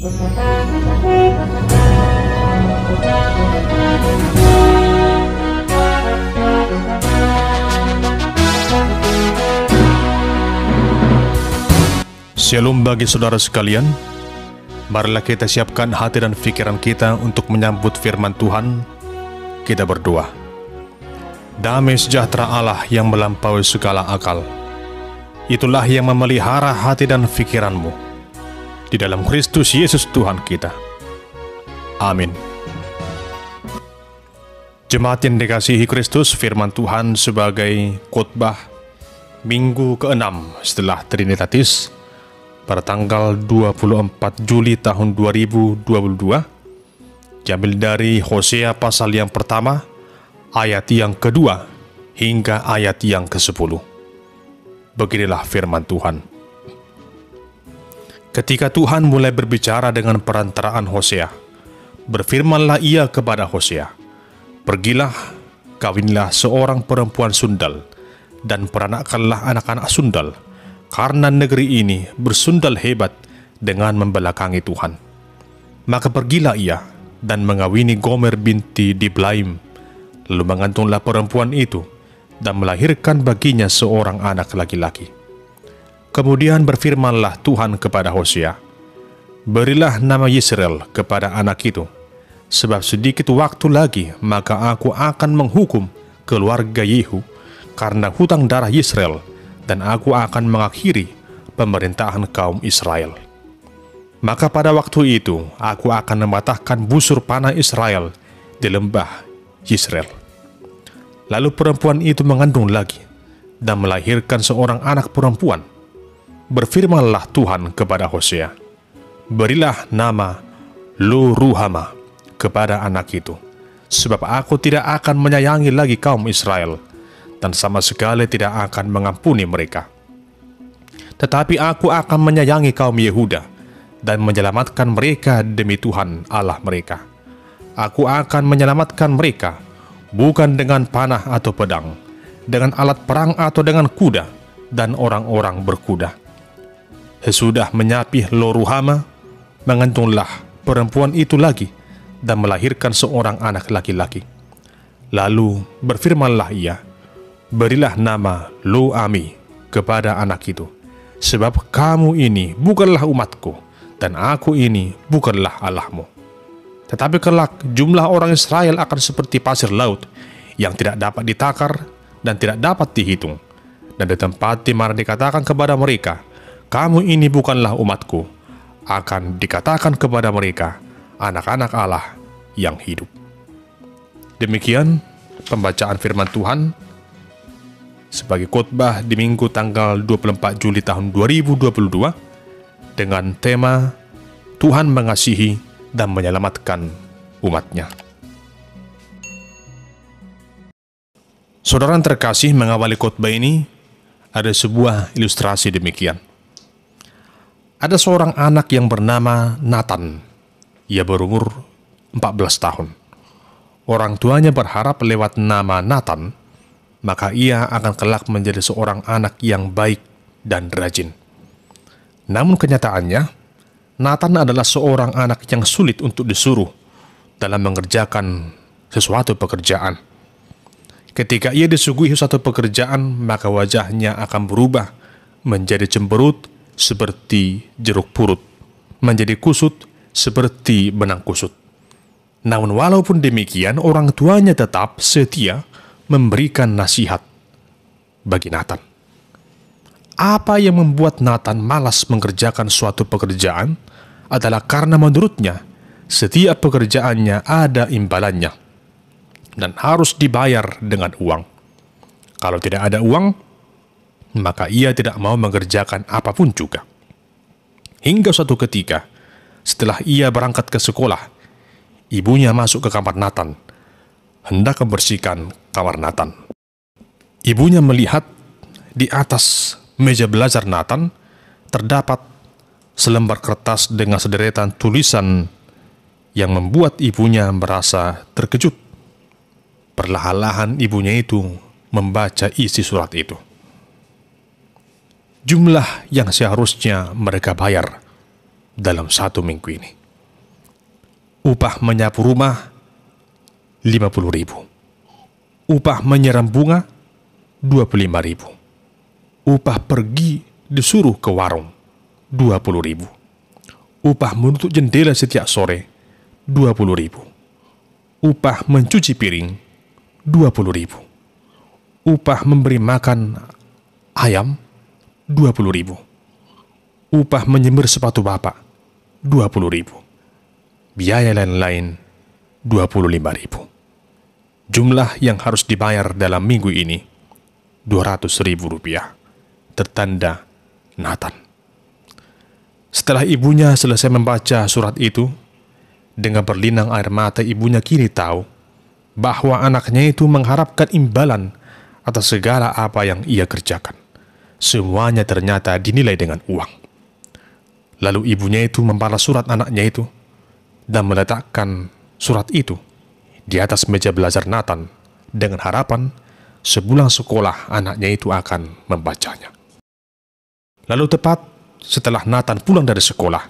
Shalom bagi saudara sekalian. Marilah kita siapkan hati dan pikiran kita untuk menyambut firman Tuhan. Kita berdoa. Damai sejahtera Allah yang melampaui segala akal, itulah yang memelihara hati dan pikiranmu di dalam Kristus Yesus Tuhan kita. Amin. Jemaat yang dikasihi Kristus, firman Tuhan sebagai khotbah minggu ke-6 setelah Trinitatis pada tanggal 24 Juli tahun 2022, diambil dari Hosea pasal yang pertama, ayat yang kedua hingga ayat yang ke-10. Beginilah firman Tuhan. Ketika Tuhan mulai berbicara dengan perantaraan Hosea, berfirmanlah ia kepada Hosea, "Pergilah, kawinlah seorang perempuan sundal, dan peranakkanlah anak-anak sundal, karena negeri ini bersundal hebat dengan membelakangi Tuhan." Maka pergilah ia dan mengawini Gomer binti Diblaim, lalu mengantunglah perempuan itu dan melahirkan baginya seorang anak laki-laki. Kemudian berfirmanlah Tuhan kepada Hosea, "Berilah nama Yisrael kepada anak itu, sebab sedikit waktu lagi maka aku akan menghukum keluarga Yehu karena hutang darah Yisrael, dan aku akan mengakhiri pemerintahan kaum Israel. Maka pada waktu itu aku akan mematahkan busur panah Israel di lembah Yisrael." Lalu perempuan itu mengandung lagi dan melahirkan seorang anak perempuan. Berfirmanlah Tuhan kepada Hosea, "Berilah nama Lo-ruhama kepada anak itu, sebab aku tidak akan menyayangi lagi kaum Israel, dan sama sekali tidak akan mengampuni mereka. Tetapi aku akan menyayangi kaum Yehuda dan menyelamatkan mereka demi Tuhan Allah mereka. Aku akan menyelamatkan mereka, bukan dengan panah atau pedang, dengan alat perang atau dengan kuda dan orang-orang berkuda." Sesudah menyapih Lo-ruhama, mengandunglah perempuan itu lagi dan melahirkan seorang anak laki-laki. Lalu berfirmanlah ia, "Berilah nama Lo-ami kepada anak itu, sebab kamu ini bukanlah umatku, dan aku ini bukanlah Allahmu. Tetapi kelak jumlah orang Israel akan seperti pasir laut, yang tidak dapat ditakar dan tidak dapat dihitung. Dan di tempat di mana dikatakan kepada mereka, kamu ini bukanlah umatku, akan dikatakan kepada mereka, anak-anak Allah yang hidup." Demikian pembacaan firman Tuhan sebagai khotbah di minggu tanggal 24 Juli tahun 2022 dengan tema Tuhan mengasihi dan menyelamatkan umatnya. Saudara yang terkasih, mengawali khotbah ini ada sebuah ilustrasi demikian. Ada seorang anak yang bernama Nathan. Ia berumur 14 tahun. Orang tuanya berharap lewat nama Nathan maka ia akan kelak menjadi seorang anak yang baik dan rajin. Namun kenyataannya, Nathan adalah seorang anak yang sulit untuk disuruh dalam mengerjakan sesuatu pekerjaan. Ketika ia disuguhi suatu pekerjaan, maka wajahnya akan berubah menjadi cemberut seperti jeruk purut, menjadi kusut seperti benang kusut. Namun walaupun demikian, orang tuanya tetap setia memberikan nasihat bagi Nathan. Apa yang membuat Nathan malas mengerjakan suatu pekerjaan adalah karena menurutnya setiap pekerjaannya ada imbalannya dan harus dibayar dengan uang. Kalau tidak ada uang, maka ia tidak mau mengerjakan apapun juga. Hingga suatu ketika, setelah ia berangkat ke sekolah, ibunya masuk ke kamar Nathan, hendak membersihkan kamar Nathan. Ibunya melihat di atas meja belajar Nathan terdapat selembar kertas dengan sederetan tulisan yang membuat ibunya merasa terkejut. Perlahan-lahan ibunya itu membaca isi surat itu. Jumlah yang seharusnya mereka bayar dalam 1 minggu ini. Upah menyapu rumah 50.000. Upah menyiram bunga 25.000. Upah pergi disuruh ke warung 20.000. Upah menutup jendela setiap sore 20.000. Upah mencuci piring 20.000. Upah memberi makan ayam 20.000. Upah menyemir sepatu bapak 20.000. Biaya lain-lain 25.000. Jumlah yang harus dibayar dalam minggu ini 200.000 rupiah. Tertanda Nathan. Setelah ibunya selesai membaca surat itu, dengan berlinang air mata ibunya kini tahu bahwa anaknya itu mengharapkan imbalan atas segala apa yang ia kerjakan. Semuanya ternyata dinilai dengan uang. Lalu ibunya itu membalas surat anaknya itu dan meletakkan surat itu di atas meja belajar Nathan dengan harapan sebulan sekolah anaknya itu akan membacanya. Lalu tepat setelah Nathan pulang dari sekolah,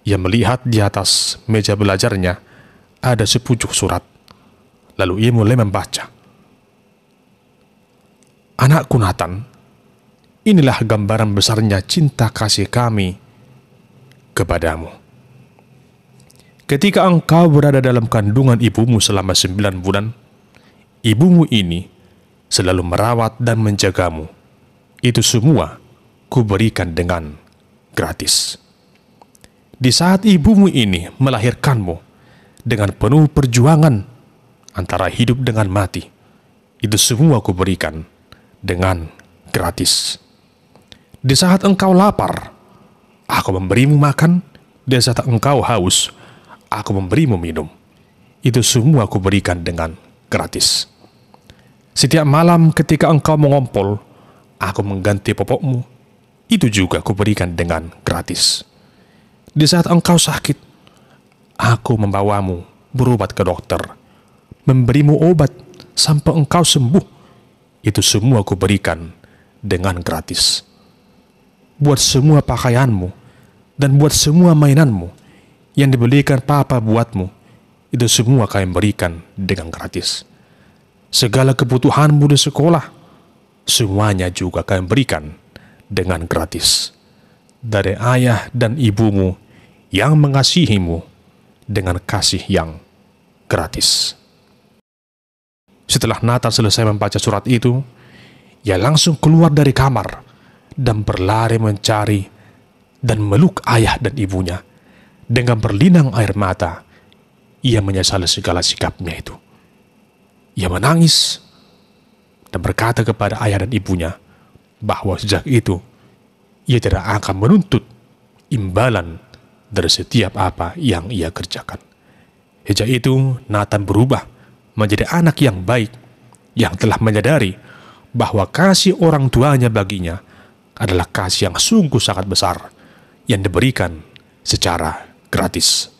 ia melihat di atas meja belajarnya ada sepucuk surat. Lalu ia mulai membaca. Anakku Nathan, inilah gambaran besarnya cinta kasih kami kepadamu. Ketika engkau berada dalam kandungan ibumu selama 9 bulan, ibumu ini selalu merawat dan menjagamu. Itu semua kuberikan dengan gratis. Di saat ibumu ini melahirkanmu dengan penuh perjuangan antara hidup dengan mati, itu semua kuberikan dengan gratis. Di saat engkau lapar, aku memberimu makan. Di saat engkau haus, aku memberimu minum. Itu semua kuberikan dengan gratis. Setiap malam ketika engkau mengompol, aku mengganti popokmu. Itu juga kuberikan dengan gratis. Di saat engkau sakit, aku membawamu berobat ke dokter, memberimu obat sampai engkau sembuh. Itu semua kuberikan dengan gratis. Buat semua pakaianmu dan buat semua mainanmu yang dibelikan papa buatmu, itu semua kami berikan dengan gratis. Segala kebutuhanmu di sekolah, semuanya juga kami berikan dengan gratis. Dari ayah dan ibumu yang mengasihimu dengan kasih yang gratis. Setelah Nathan selesai membaca surat itu, ia langsung keluar dari kamar dan berlari mencari dan meluk ayah dan ibunya. Dengan berlinang air mata, ia menyesali segala sikapnya itu. Ia menangis dan berkata kepada ayah dan ibunya bahwa sejak itu ia tidak akan menuntut imbalan dari setiap apa yang ia kerjakan. Sejak itu Nathan berubah menjadi anak yang baik, yang telah menyadari bahwa kasih orang tuanya baginya adalah kasih yang sungguh sangat besar yang diberikan secara gratis.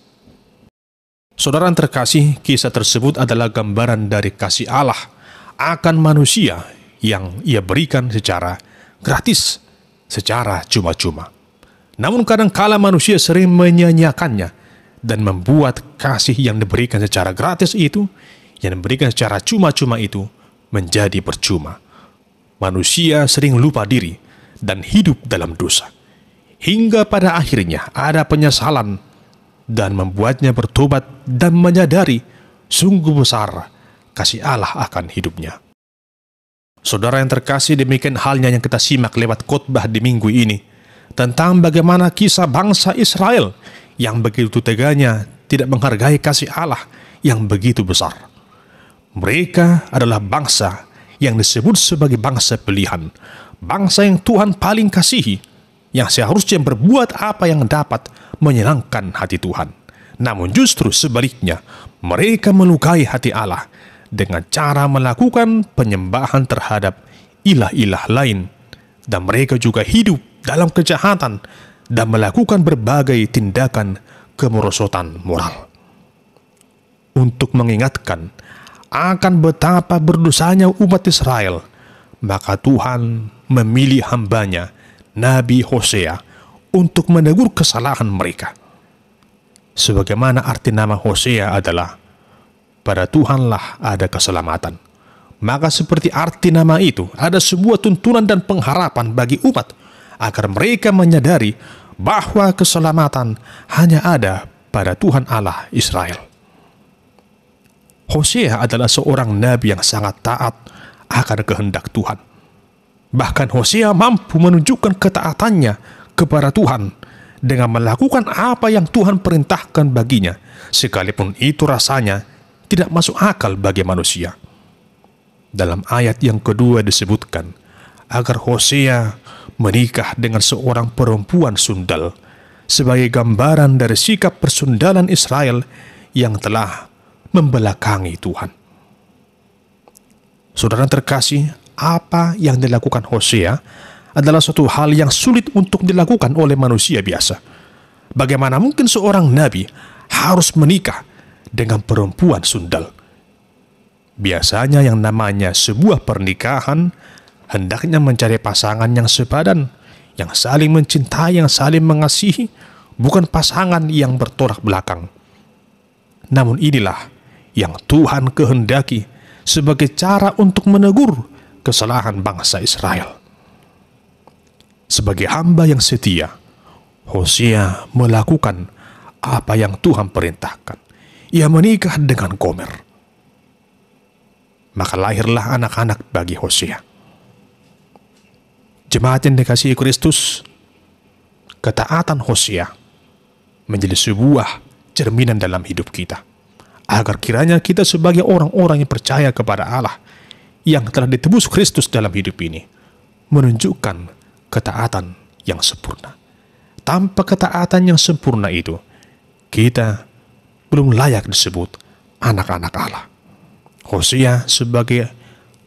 Saudara yang terkasih, kisah tersebut adalah gambaran dari kasih Allah akan manusia yang ia berikan secara gratis, secara cuma-cuma. Namun kadang-kala manusia sering menyia-nyiakannya dan membuat kasih yang diberikan secara gratis itu, yang diberikan secara cuma-cuma itu, menjadi percuma. Manusia sering lupa diri dan hidup dalam dosa, hingga pada akhirnya ada penyesalan dan membuatnya bertobat dan menyadari sungguh besar kasih Allah akan hidupnya. Saudara yang terkasih, demikian halnya yang kita simak lewat khotbah di minggu ini tentang bagaimana kisah bangsa Israel yang begitu teganya tidak menghargai kasih Allah yang begitu besar. Mereka adalah bangsa yang disebut sebagai bangsa pilihan, bangsa yang Tuhan paling kasihi, yang seharusnya berbuat apa yang dapat menyenangkan hati Tuhan. Namun justru sebaliknya, mereka melukai hati Allah dengan cara melakukan penyembahan terhadap ilah-ilah lain, dan mereka juga hidup dalam kejahatan dan melakukan berbagai tindakan kemerosotan moral. Untuk mengingatkan akan betapa berdosanya umat Israel, maka Tuhan memilih hambanya, Nabi Hosea, untuk menegur kesalahan mereka. Sebagaimana arti nama Hosea adalah, pada Tuhanlah ada keselamatan. Maka seperti arti nama itu, ada sebuah tuntunan dan pengharapan bagi umat agar mereka menyadari bahwa keselamatan hanya ada pada Tuhan Allah Israel. Hosea adalah seorang nabi yang sangat taat akan kehendak Tuhan. Bahkan Hosea mampu menunjukkan ketaatannya kepada Tuhan dengan melakukan apa yang Tuhan perintahkan baginya, sekalipun itu rasanya tidak masuk akal bagi manusia. Dalam ayat yang kedua disebutkan agar Hosea menikah dengan seorang perempuan sundal sebagai gambaran dari sikap persundalan Israel yang telah membelakangi Tuhan. Saudara terkasih, apa yang dilakukan Hosea adalah suatu hal yang sulit untuk dilakukan oleh manusia biasa. Bagaimana mungkin seorang nabi harus menikah dengan perempuan sundal? Biasanya yang namanya sebuah pernikahan hendaknya mencari pasangan yang sepadan, yang saling mencintai, yang saling mengasihi, bukan pasangan yang bertolak belakang. Namun inilah yang Tuhan kehendaki sebagai cara untuk menegur kesalahan bangsa Israel. Sebagai hamba yang setia, Hosea melakukan apa yang Tuhan perintahkan. Ia menikah dengan Gomer. Maka lahirlah anak-anak bagi Hosea. Jemaat yang dikasihi Kristus, ketaatan Hosea menjadi sebuah cerminan dalam hidup kita, agar kiranya kita sebagai orang-orang yang percaya kepada Allah yang telah ditebus Kristus dalam hidup ini, menunjukkan ketaatan yang sempurna. Tanpa ketaatan yang sempurna itu, kita belum layak disebut anak-anak Allah. Hosea sebagai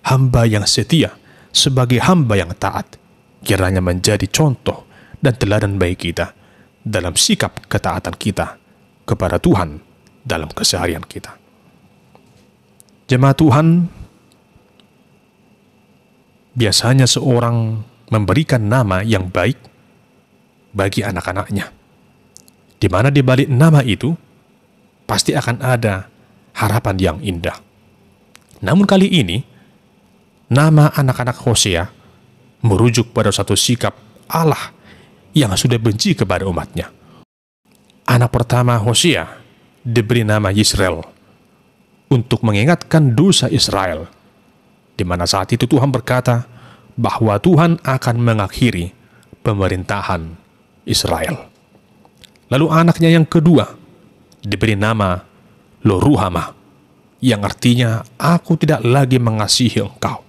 hamba yang setia, sebagai hamba yang taat, kiranya menjadi contoh dan teladan bagi kita dalam sikap ketaatan kita kepada Tuhan dalam keseharian kita. Jemaat Tuhan, biasanya seorang memberikan nama yang baik bagi anak-anaknya, di mana di balik nama itu pasti akan ada harapan yang indah. Namun kali ini, nama anak-anak Hosea merujuk pada satu sikap Allah yang sudah benci kepada umatnya. Anak pertama Hosea diberi nama Yisrael untuk mengingatkan dosa Israel, di mana saat itu Tuhan berkata bahwa Tuhan akan mengakhiri pemerintahan Israel. Lalu anaknya yang kedua diberi nama Lo-ruhamah, yang artinya aku tidak lagi mengasihi engkau.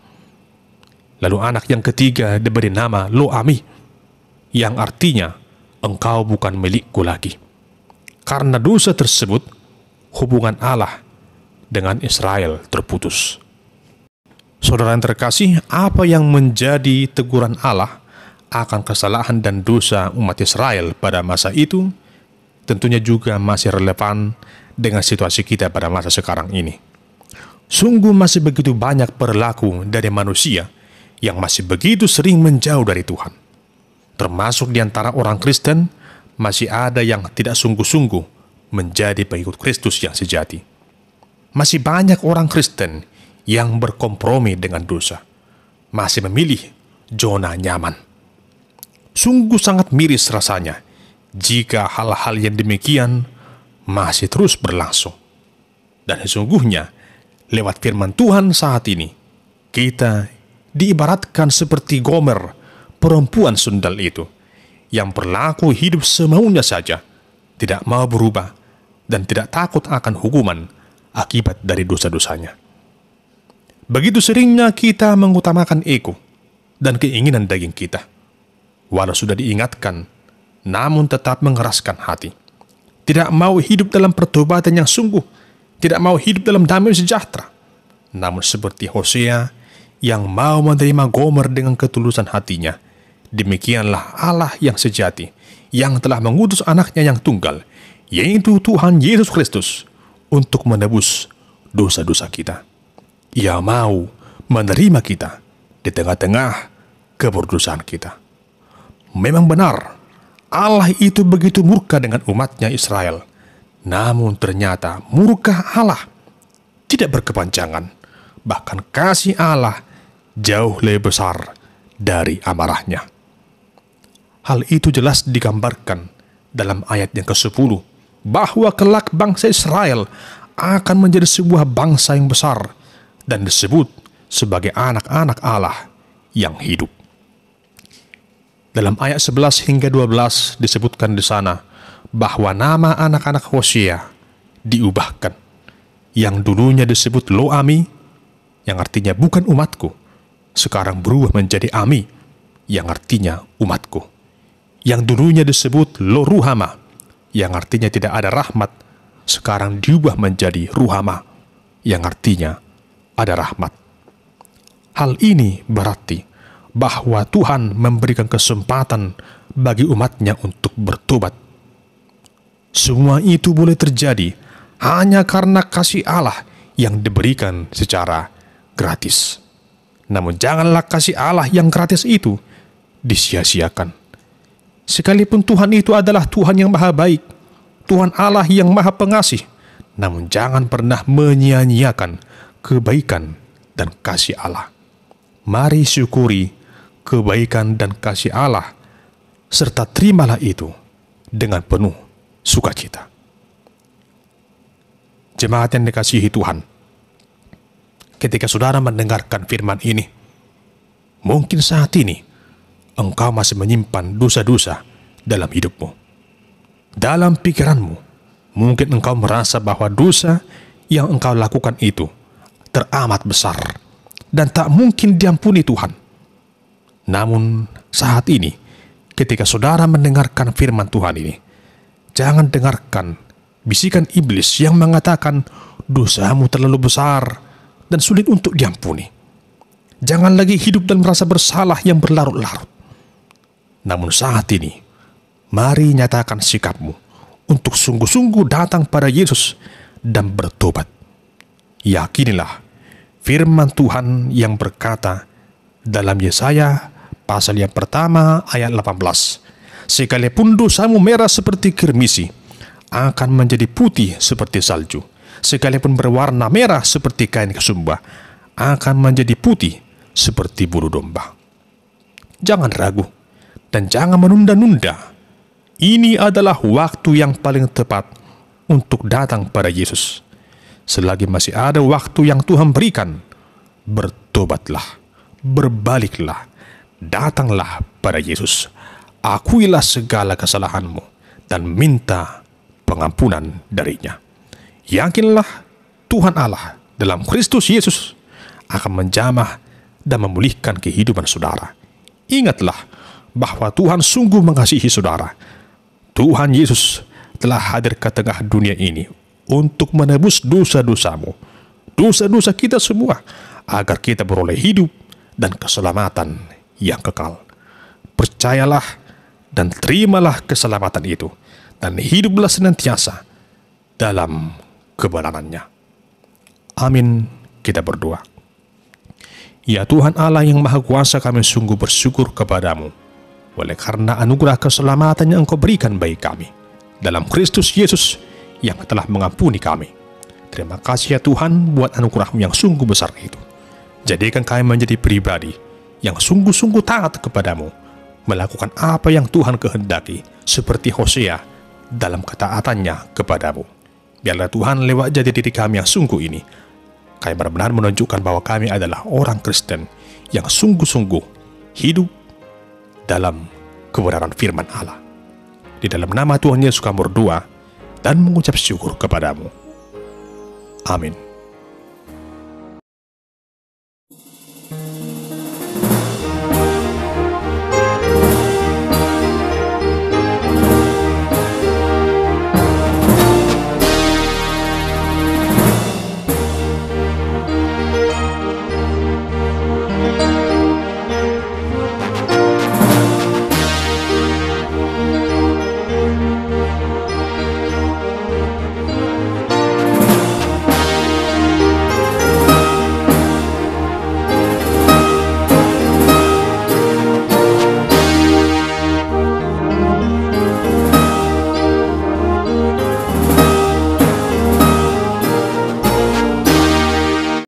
Lalu anak yang ketiga diberi nama Lo-ami, yang artinya engkau bukan milikku lagi. Karena dosa tersebut, hubungan Allah dengan Israel terputus. Saudara yang terkasih, apa yang menjadi teguran Allah akan kesalahan dan dosa umat Israel pada masa itu tentunya juga masih relevan dengan situasi kita pada masa sekarang ini. Sungguh masih begitu banyak perilaku dari manusia yang masih begitu sering menjauh dari Tuhan. Termasuk di antara orang Kristen, masih ada yang tidak sungguh-sungguh menjadi pengikut Kristus yang sejati. Masih banyak orang Kristen yang berkompromi dengan dosa, masih memilih zona nyaman. Sungguh sangat miris rasanya jika hal-hal yang demikian masih terus berlangsung. Dan sesungguhnya, lewat firman Tuhan saat ini, kita diibaratkan seperti Gomer, perempuan sundal itu, yang berlaku hidup semaunya saja, tidak mau berubah, dan tidak takut akan hukuman akibat dari dosa-dosanya. Begitu seringnya kita mengutamakan ego dan keinginan daging kita, walau sudah diingatkan, namun tetap mengeraskan hati. Tidak mau hidup dalam pertobatan yang sungguh, tidak mau hidup dalam damai sejahtera. Namun seperti Hosea yang mau menerima Gomer dengan ketulusan hatinya, demikianlah Allah yang sejati, yang telah mengutus anaknya yang tunggal, yaitu Tuhan Yesus Kristus, untuk menebus dosa-dosa kita. Ia mau menerima kita di tengah-tengah keberdosaan kita. Memang benar, Allah itu begitu murka dengan umatnya Israel. Namun ternyata murka Allah tidak berkepanjangan. Bahkan kasih Allah jauh lebih besar dari amarahnya. Hal itu jelas digambarkan dalam ayat yang ke-10, bahwa kelak bangsa Israel akan menjadi sebuah bangsa yang besar dan disebut sebagai anak-anak Allah yang hidup. Dalam ayat 11 hingga 12 disebutkan di sana bahwa nama anak-anak Hosea diubahkan. Yang dulunya disebut Lo-ami, yang artinya bukan umatku, sekarang berubah menjadi Ami, yang artinya umatku. Yang dulunya disebut Lo-ruhama, yang artinya tidak ada rahmat, sekarang diubah menjadi Ruhama, yang artinya ada rahmat. Hal ini berarti bahwa Tuhan memberikan kesempatan bagi umatnya untuk bertobat. Semua itu boleh terjadi hanya karena kasih Allah yang diberikan secara gratis. Namun janganlah kasih Allah yang gratis itu disia-siakan. Sekalipun Tuhan itu adalah Tuhan yang maha baik, Tuhan Allah yang maha pengasih, namun jangan pernah menyia-nyiakan kebaikan dan kasih Allah. Mari syukuri kebaikan dan kasih Allah, serta terimalah itu dengan penuh sukacita. Jemaat yang dikasihi Tuhan, ketika saudara mendengarkan firman ini, mungkin saat ini engkau masih menyimpan dosa-dosa dalam hidupmu. Dalam pikiranmu, mungkin engkau merasa bahwa dosa yang engkau lakukan itu teramat besar dan tak mungkin diampuni Tuhan. Namun saat ini, ketika saudara mendengarkan firman Tuhan ini, jangan dengarkan bisikan iblis yang mengatakan dosamu terlalu besar dan sulit untuk diampuni. Jangan lagi hidup dan merasa bersalah yang berlarut-larut. Namun saat ini, mari nyatakan sikapmu untuk sungguh-sungguh datang pada Yesus dan bertobat. Yakinilah firman Tuhan yang berkata dalam Yesaya pasal yang pertama ayat 18, sekalipun dosamu merah seperti kirmisi, akan menjadi putih seperti salju. Sekalipun berwarna merah seperti kain kesumba, akan menjadi putih seperti bulu domba. Jangan ragu dan jangan menunda-nunda. Ini adalah waktu yang paling tepat untuk datang pada Yesus. Selagi masih ada waktu yang Tuhan berikan, bertobatlah, berbaliklah, datanglah pada Yesus. Akuilah segala kesalahanmu dan minta pengampunan darinya. Yakinlah Tuhan Allah dalam Kristus Yesus akan menjamah dan memulihkan kehidupan saudara. Ingatlah bahwa Tuhan sungguh mengasihi saudara. Tuhan Yesus telah hadir ke tengah dunia ini untuk menebus dosa-dosamu, dosa-dosa kita semua, agar kita beroleh hidup dan keselamatan yang kekal. Percayalah dan terimalah keselamatan itu, dan hiduplah senantiasa dalam kebenarannya. Amin. Kita berdoa. Ya Tuhan Allah yang Maha Kuasa, kami sungguh bersyukur kepadamu oleh karena anugerah keselamatan yang Engkau berikan bagi kami dalam Kristus Yesus yang telah mengampuni kami. Terima kasih ya Tuhan buat anugerah-Mu yang sungguh besar itu. Jadikan kami menjadi pribadi yang sungguh-sungguh taat kepadamu, melakukan apa yang Tuhan kehendaki, seperti Hosea dalam ketaatannya kepadamu. Biarlah Tuhan lewat jati diri kami yang sungguh ini, kami benar-benar menunjukkan bahwa kami adalah orang Kristen yang sungguh-sungguh hidup dalam kebenaran firman Allah. Di dalam nama Tuhan Yesus kami berdoa dan mengucap syukur kepadamu. Amin.